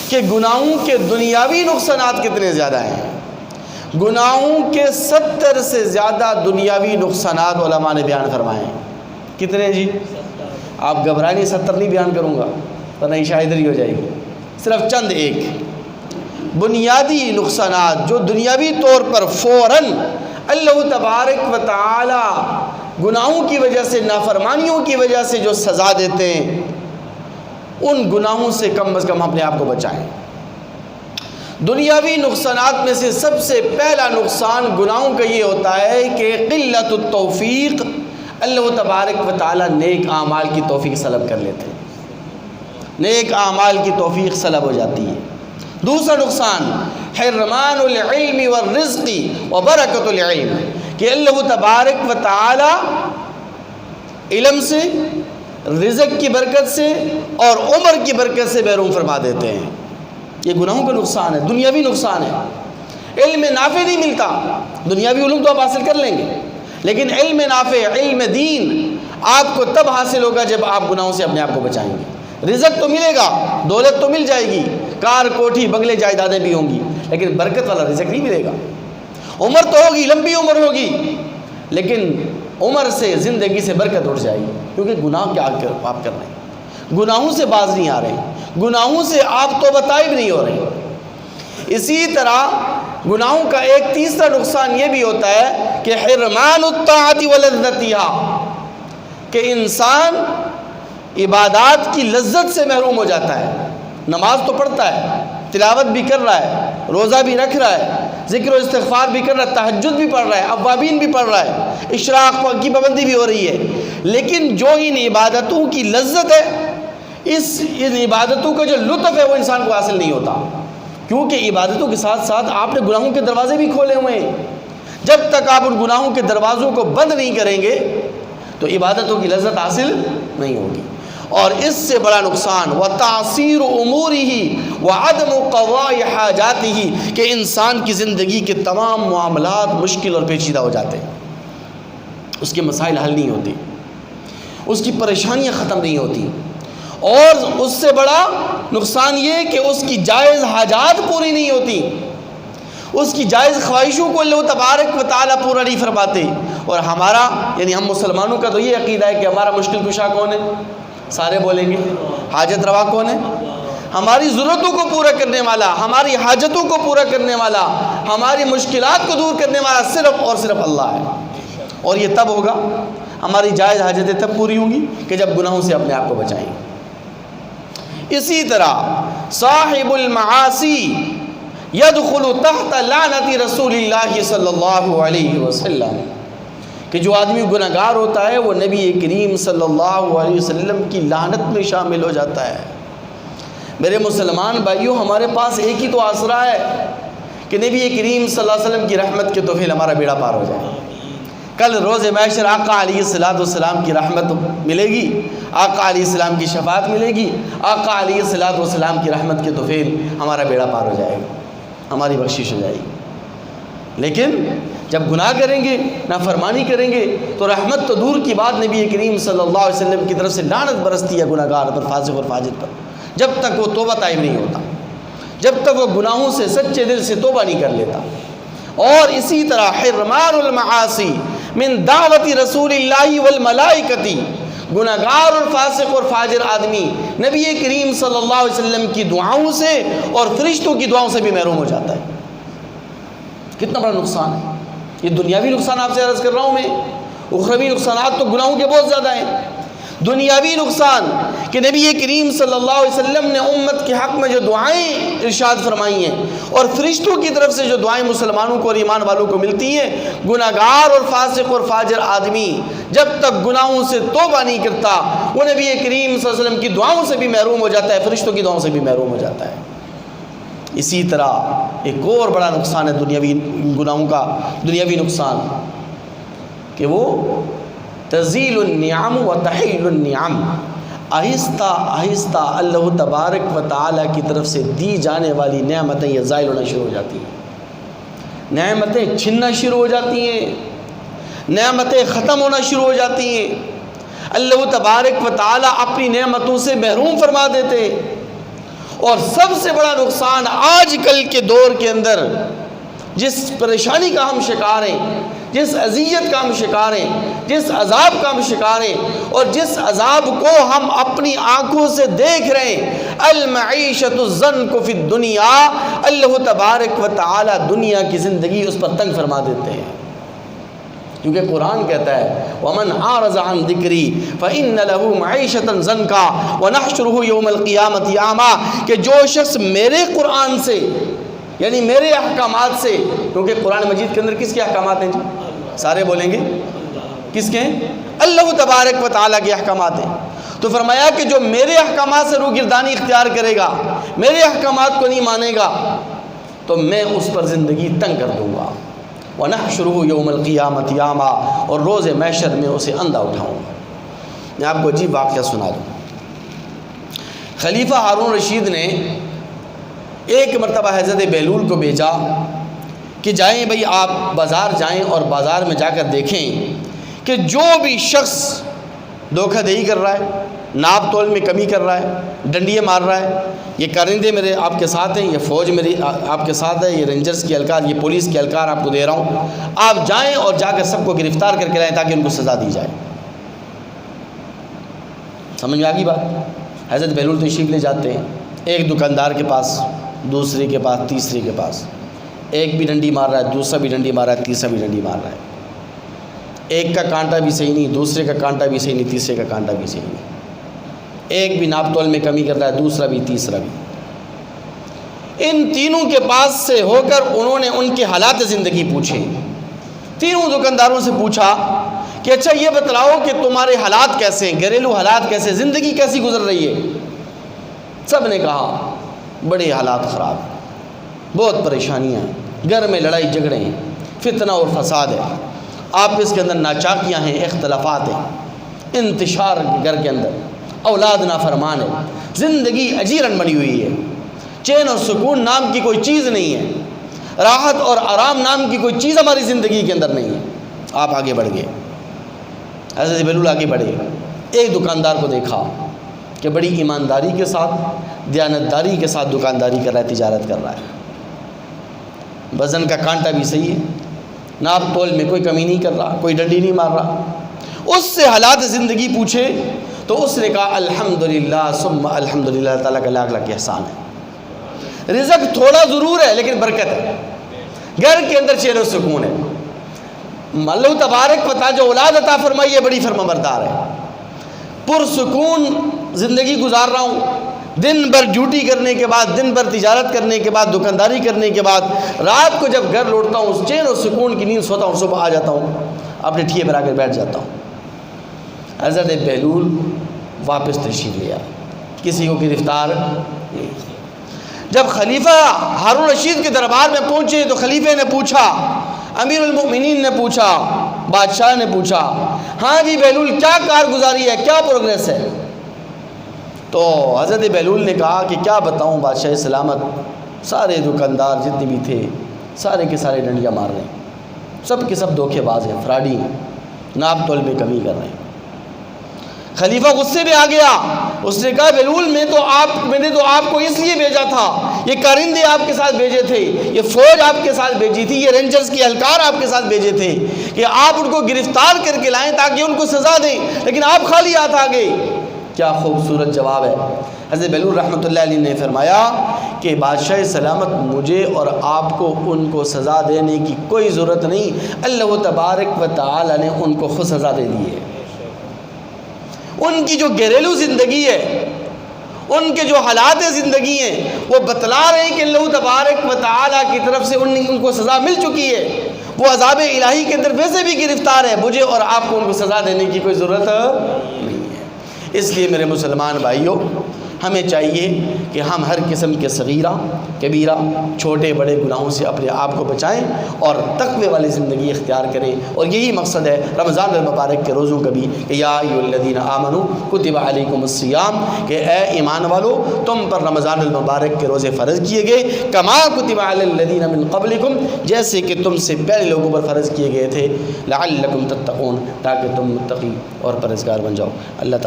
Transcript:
کہ گناہوں کے دنیاوی نقصانات کتنے زیادہ ہیں۔ گناہوں کے 70 سے زیادہ دنیاوی نقصانات علماء نے بیان فرمائے ہیں۔ کتنے جی؟ آپ گھبرائیں نہیں، 70 نہیں بیان کروں گا ورنہ شاید ہی ہو جائے گی، صرف چند ایک بنیادی نقصانات جو دنیاوی طور پر فوراً اللہ تبارک و تعالی گناہوں کی وجہ سے، نافرمانیوں کی وجہ سے جو سزا دیتے ہیں، ان گناہوں سے کم از کم اپنے آپ کو بچائیں۔ دنیاوی نقصانات میں سے سب سے پہلا نقصان گناہوں کا یہ ہوتا ہے کہ قلت التوفیق، اللہ تبارک و تعالی نیک اعمال کی توفیق سلب کر لیتے ہیں، نیک اعمال کی توفیق سلب ہو جاتی ہے۔ دوسرا نقصان حرمان العلم والرزق وبرکت العلم، کہ اللہ تبارک و تعالی علم سے، رزق کی برکت سے اور عمر کی برکت سے محروم فرما دیتے ہیں۔ یہ گناہوں کا نقصان ہے، دنیاوی نقصان ہے۔ علم نافع نہیں ملتا، دنیاوی علوم تو آپ حاصل کر لیں گے، لیکن علم نافع، علم دین آپ کو تب حاصل ہوگا جب آپ گناہوں سے اپنے آپ کو بچائیں گے۔ رزق تو ملے گا، دولت تو مل جائے گی، کار کوٹھی بنگلے جائیدادیں بھی ہوں گی، لیکن برکت والا رزق نہیں ملے گا۔ عمر تو ہوگی، لمبی عمر ہوگی، لیکن عمر سے، زندگی سے برکت اٹھ جائے گی، کیونکہ گناہ کیا آپ کر رہے ہیں، گناہوں سے باز نہیں آ رہے، گناہوں سے آپ توبہ طائب نہیں ہو رہے۔ اسی طرح گناہوں کا ایک تیسرا نقصان یہ بھی ہوتا ہے کہ حرمان الطاعت ولذتھا، کہ انسان عبادات کی لذت سے محروم ہو جاتا ہے۔ نماز تو پڑھتا ہے، تلاوت بھی کر رہا ہے، روزہ بھی رکھ رہا ہے، ذکر و استغفار بھی کر رہا ہے، تہجد بھی پڑھ رہا ہے، اوابین بھی پڑھ رہا ہے، اشراق کی پابندی بھی ہو رہی ہے، لیکن جو ان عبادتوں کی لذت ہے، ان عبادتوں کا جو لطف ہے وہ انسان کو حاصل نہیں ہوتا، کیونکہ عبادتوں کے ساتھ ساتھ آپ نے گناہوں کے دروازے بھی کھولے ہوئے ہیں۔ جب تک آپ ان گناہوں کے دروازوں کو بند نہیں کریں گے تو عبادتوں کی لذت حاصل نہیں ہوگی۔ اور اس سے بڑا نقصان وتعسیر امورہ وعدم قضاء حاجاتہ، کہ انسان کی زندگی کے تمام معاملات مشکل اور پیچیدہ ہو جاتے ہیں، اس کے مسائل حل نہیں ہوتے، اس کی پریشانیاں ختم نہیں ہوتی، اور اس سے بڑا نقصان یہ کہ اس کی جائز حاجات پوری نہیں ہوتی، اس کی جائز خواہشوں کو اللہ تبارک و تعالیٰ پورا نہیں فرماتے۔ اور ہمارا یعنی ہم مسلمانوں کا تو یہ عقیدہ ہے کہ ہمارا مشکل کشا کون ہے؟ سارے بولیں گے۔ حاجت روا کون ہے؟ ہماری ضرورتوں کو پورا کرنے والا، ہماری حاجتوں کو پورا کرنے والا، ہماری مشکلات کو دور کرنے والا صرف اور صرف اللہ ہے۔ اور یہ تب ہوگا، ہماری جائز حاجتیں تب پوری ہوں گی کہ جب گناہوں سے اپنے آپ کو بچائیں گے۔ اسی طرح صاحب المعاصی یدخل تحت لعنت رسول اللہ صلی اللہ علیہ وسلم، کہ جو آدمی گناہگار ہوتا ہے وہ نبی کریم صلی اللہ علیہ وسلم کی لعنت میں شامل ہو جاتا ہے۔ میرے مسلمان بھائیوں، ہمارے پاس ایک ہی تو آسرا ہے کہ نبی کریم صلی اللہ علیہ وسلم کی رحمت کے توفیل ہمارا بیڑا پار ہو جائے۔ کل روز محشر آقا علیہ السلام کی رحمت ملے گی، آقا علیہ السلام کی شفاعت ملے گی، آقا علیہ السلام کی رحمت کے توفیل ہمارا بیڑا پار ہو جائے گا، ہماری بخشش ہو جائے گی۔ لیکن جب گناہ کریں گے، نافرمانی کریں گے، تو رحمت تو دور کی بات، نبی کریم صلی اللہ علیہ وسلم کی طرف سے لعنت برستی ہے گناہگار پر، فاسق اور فاجر پر، جب تک وہ توبہ طائب نہیں ہوتا، جب تک وہ گناہوں سے سچے دل سے توبہ نہیں کر لیتا۔ اور اسی طرح حرمان المعاصی من دعوت رسول اللہ والملائکۃ، گناہگار اور فاسق اور فاجر آدمی نبی کریم صلی اللہ علیہ وسلم کی دعاؤں سے اور فرشتوں کی دعاؤں سے بھی محروم ہو جاتا ہے۔ کتنا بڑا نقصان ہے یہ! دنیاوی نقصان آپ سے عرض کر رہا ہوں میں، اخروی نقصانات تو گناہوں کے بہت زیادہ ہیں۔ دنیاوی نقصان کہ نبی کریم صلی اللہ علیہ وسلم نے امت کے حق میں جو دعائیں ارشاد فرمائی ہیں اور فرشتوں کی طرف سے جو دعائیں مسلمانوں کو اور ایمان والوں کو ملتی ہیں، گناہگار اور فاسق اور فاجر آدمی جب تک گناہوں سے توبہ نہیں کرتا وہ نبی کریم صلی اللہ علیہ وسلم کی دعاؤں سے بھی محروم ہو جاتا ہے، فرشتوں کی دعاؤں سے بھی محروم ہو جاتا ہے۔ اسی طرح ایک اور بڑا نقصان ہے دنیاوی گناہوں کا، دنیاوی نقصان کہ وہ تزیل النعم و تحل النعم، آہستہ آہستہ اللہ تبارک و تعالیٰ کی طرف سے دی جانے والی نعمتیں یہ زائل ہونا شروع ہو جاتی ہیں، نعمتیں چھننا شروع ہو جاتی ہیں، نعمتیں ختم ہونا شروع ہو جاتی ہیں، اللہ تبارک و تعالیٰ اپنی نعمتوں سے محروم فرما دیتے ہیں، اور سب سے بڑا نقصان آج کل کے دور کے اندر جس پریشانی کا ہم شکار ہیں، جس اذیت کا ہم شکار ہیں، جس عذاب کا ہم شکار ہیں، اور جس عذاب کو ہم اپنی آنکھوں سے دیکھ رہے ہیں، المعیشۃ الضنک فی الدنیا، اللہ تبارک و تعالی دنیا کی زندگی اس پر تنگ فرما دیتے ہیں، کیونکہ قرآن کہتا ہے وَمَنْ أَعْرَضَ عَنْ ذِكْرِي فَإِنَّ لَهُ مَعِيشَةً ضَنْكًا وَنَحْشُرُهُ يَوْمَ الْقِيَامَةِ أَعْمَىٰ، کہ جو شخص میرے قرآن سے یعنی میرے احکامات سے، کیونکہ قرآن مجید کے اندر کس کے احکامات ہیں جی؟ سارے بولیں گے کس کے ہیں؟ اللہ تبارک و تعالیٰ کے احکامات ہیں۔ تو فرمایا کہ جو میرے احکامات سے روگردانی اختیار کرے گا، میرے احکامات کو نہیں مانے گا، تو میں اس پر زندگی تنگ کر دوں گا۔ وَنَحْشُرُهُ يَوْمَ الْقِيَامَةِ أَعْمَىٰ، اور روز محشر میں اسے اندھا اٹھاؤں گا۔ میں آپ کو عجیب واقعہ سنا دوں۔ خلیفہ ہارون رشید نے ایک مرتبہ حضرت بہلول کو بھیجا کہ جائیں بھئی آپ بازار جائیں اور بازار میں جا کر دیکھیں کہ جو بھی شخص دھوکہ دہی کر رہا ہے، ناپ تول میں کمی کر رہا ہے، ڈنڈیے مار رہا ہے، یہ کارندے میرے آپ کے ساتھ ہیں، یہ فوج میری آپ کے ساتھ ہے، یہ رینجرز کی اہلکار، یہ پولیس کی اہلکار آپ کو دے رہا ہوں، آپ جائیں اور جا کر سب کو گرفتار کر کے لائیں تاکہ ان کو سزا دی جائے۔ سمجھ میں آ گئی بات؟ حضرت بہلول تشریف لے جاتے ہیں ایک دکاندار کے پاس، دوسرے کے پاس، تیسرے کے پاس، ایک بھی ڈنڈی مار رہا ہے، دوسرا بھی ڈنڈی مار رہا ہے، تیسرا بھی ڈنڈی مار رہا ہے، ایک کا کانٹا بھی صحیح نہیں، دوسرے کا کانٹا بھی صحیح نہیں، تیسرے کا کانٹا بھی صحیح نہیں، ایک بھی ناپ تول میں کمی کر رہا ہے، دوسرا بھی، تیسرا بھی۔ ان تینوں کے پاس سے ہو کر انہوں نے ان کے حالات زندگی پوچھے، تینوں دکانداروں سے پوچھا کہ اچھا یہ بتلاؤ کہ تمہارے حالات کیسے ہیں، گھریلو حالات کیسے، زندگی کیسی گزر رہی ہے؟ سب نے کہا بڑے حالات خراب، بہت پریشانیاں ہیں، گھر میں لڑائی جھگڑے ہیں، فتنہ اور فساد ہے، آپس کے اندر ناچاکیاں ہیں، اختلافات ہیں، انتشار گھر کے اندر، اولاد نافرمان ہے، زندگی اجیرن بنی ہوئی ہے، چین اور سکون نام کی کوئی چیز نہیں ہے، راحت اور آرام نام کی کوئی چیز ہماری زندگی کے اندر نہیں ہے۔ آپ آگے بڑھ گئے، حضرت بہلول آگے بڑھے، ایک دکاندار کو دیکھا کہ بڑی ایمانداری کے ساتھ، دیانتداری کے ساتھ دکانداری کر رہا ہے، تجارت کر رہا ہے، وزن کا کانٹا بھی صحیح ہے، ناپ تول میں کوئی کمی نہیں کر رہا، کوئی ڈنڈی نہیں مار رہا۔ اس سے حالات زندگی پوچھے تو اس نے کہا الحمدللہ ثم الحمدللہ، تعالیٰ کا لاکھ لاکھ احسان ہے، رزق تھوڑا ضرور ہے لیکن برکت ہے، گھر کے اندر چین و سکون ہے، اللہ تبارک و تعالیٰ جو اولاد عطا فرمائی ہے بڑی فرما بردار ہے، پرسکون زندگی گزار رہا ہوں، دن بھر ڈیوٹی کرنے کے بعد، دن بھر تجارت کرنے کے بعد، دکانداری کرنے کے بعد، رات کو جب گھر لوٹتا ہوں اس چین اور سکون کی نیند سوتا ہوں، صبح آ جاتا ہوں اپنے ٹھیے پر آ کر بیٹھ جاتا ہوں۔ حضرت بہلول واپس تشریف لیا، کسی کو گرفتار نہیں۔ جب خلیفہ ہارون رشید کے دربار میں پہنچے تو خلیفے نے پوچھا، امیر المؤمنین نے پوچھا، بادشاہ نے پوچھا، ہاں جی بہلول کیا کارگزاری ہے، کیا پروگریس ہے؟ تو حضرت بہلول نے کہا کہ کیا بتاؤں بادشاہ سلامت، سارے دکاندار جتنے بھی تھے سارے کے سارے ڈنڈیاں مار رہے ہیں، سب کے سب دھوکے باز ہیں، فراڈی ہیں، ناپ تول میں کمی کر رہے ہیں۔ خلیفہ غصے میں آ گیا، اس نے کہا بہلول میں نے تو آپ کو اس لیے بھیجا تھا، یہ کارندے آپ کے ساتھ بھیجے تھے، یہ فوج آپ کے ساتھ بھیجی تھی، یہ رینجرز کی اہلکار آپ کے ساتھ بھیجے تھے کہ آپ ان کو گرفتار کر کے لائیں تاکہ ان کو سزا دیں، لیکن آپ خالی ہاتھ آ گئے۔ کیا خوبصورت جواب ہے۔ حضرت بہلول رحمۃ اللہ علیہ نے فرمایا کہ بادشاہ سلامت مجھے اور آپ کو ان کو سزا دینے کی کوئی ضرورت نہیں، اللہ تبارک و تعالی نے ان کو خود سزا دے دی ہے۔ ان کی جو گھریلو زندگی ہے، ان کے جو حالات زندگی ہیں، وہ بتلا رہے ہیں کہ اللہ تبارک و تعالی کی طرف سے ان کو سزا مل چکی ہے، وہ عذاب الہی کے اندر ویسے بھی گرفتار ہے، مجھے اور آپ کو ان کو سزا دینے کی کوئی ضرورت نہیں ہے۔ اس لیے میرے مسلمان بھائیوں، ہمیں چاہیے کہ ہم ہر قسم کے صغیرہ کبیرہ چھوٹے بڑے گناہوں سے اپنے آپ کو بچائیں اور تقوی والی زندگی اختیار کریں، اور یہی مقصد ہے رمضان المبارک کے روزوں کا بھی کہ یا ایھا الذین آمنوا کتب علیکم الصیام، کہ اے ایمان والو تم پر رمضان المبارک کے روزے فرض کیے گئے، کما کتب علی الذین من قبلکم، جیسے کہ تم سے پہلے لوگوں پر فرض کیے گئے تھے، لعلکم تتقون، تاکہ تم متقی اور پرہیزگار بن جاؤ۔ اللہ تعالیٰ